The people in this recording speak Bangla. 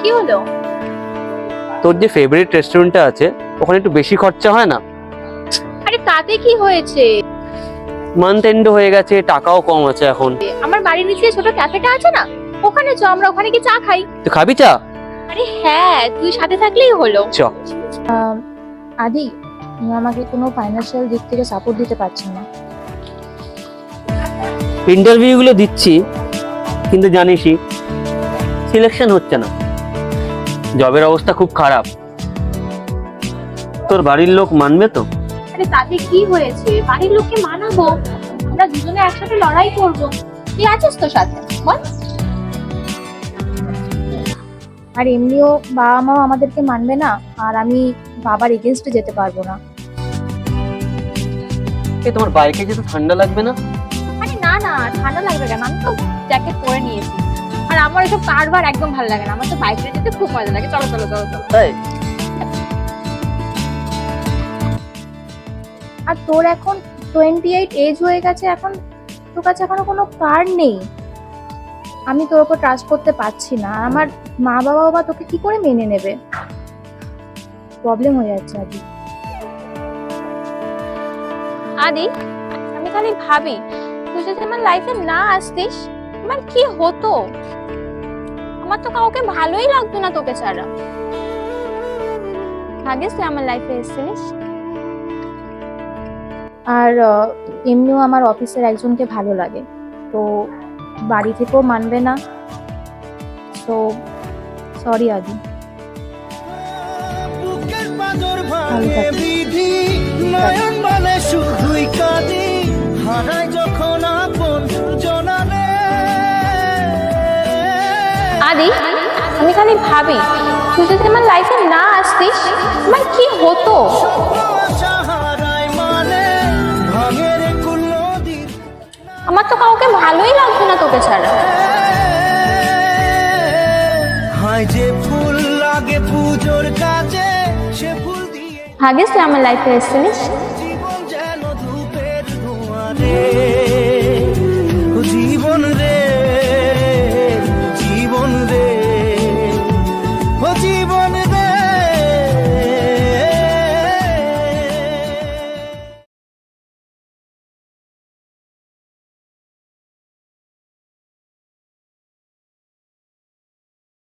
কি হলো? তোর যে ফেভারিট রেস্টুরেন্টটা আছে ওখানে একটু বেশি খরচা হয় না? আরে তাতে কি হয়েছে? মান্থ এন্ড হয়ে গেছে, টাকাও কম আছে এখন। আমার বাড়ির নিচে ছোট ক্যাফেটা আছে না, ওখানে চ, আমরা ওখানে কি চা খাই। তুই খাবি চা? আরে হ্যাঁ, তুই সাথে থাকলেই হলো। চ। আদি, তুমি আমাকে কোনো ফাইন্যান্সিয়াল দিক থেকে সাপোর্ট দিতে পারছো না। ইন্টারভিউ গুলো দিচ্ছি কিন্তু জানিসই সিলেকশন হচ্ছে না, জবের অবস্থা খুব খারাপ। তোর বাড়ির লোক মানবে তো? আরে তাতে কি হয়েছে, বাড়ির লোককে মানাবো, আমরা দুজনে একসাথে লড়াই করব। তুই আছিস তো সাথে, বল। আর এমনিও বাবা মাও আমাদেরকে মানবে না, আর আমি বাবার এগেনস্টে যেতে পারবো না। তোমার বাইকে যেতে ঠান্ডা লাগবে না? আরে না না, ঠান্ডা লাগবে কেন, আমি তো জ্যাকেট পরে নিয়েছি। আর আমার এসব কারবার একদম ভালো লাগে না, আমার তো বাইক রেখে যেতে খুব মজা লাগে। চলো চলো চলো চলো। তাই? আর তোর এখন 28 এজ হয়ে গেছে, এখন তোর কাছে এখনো কোনো কার নেই। আমি তোর উপর ট্রাস্ট করতে পারছি না। আমার মা বাবাও বা তোকে কি করে মেনে নেবে? প্রবলেম হয়ে যাচ্ছে আদি। আদি, আমি খালি ভাবি তুই যদি আমার লাইফে না আসতিস আমার কি হতো। আমার তো কাউকে ভালোই লাগতো না তোকে ছাড়া। ভাগ্যিস তুই আমার লাইফে এসেছিলিস। আর এমনিও আমার অফিসের একজনকে ভালো লাগে, তো বাড়ি থেকেও মানবে না। তো সরি আদি। ভালো আদি, আমি খালি ভাবি তুই যদি আমার লাইফে না আসতিস আমার কি হতো। আমার তো কাউকে ভালোই লাগতো না তোকে ছাড়া। ভাগ্যিস তুই আমার লাইফে এসেছিলিস।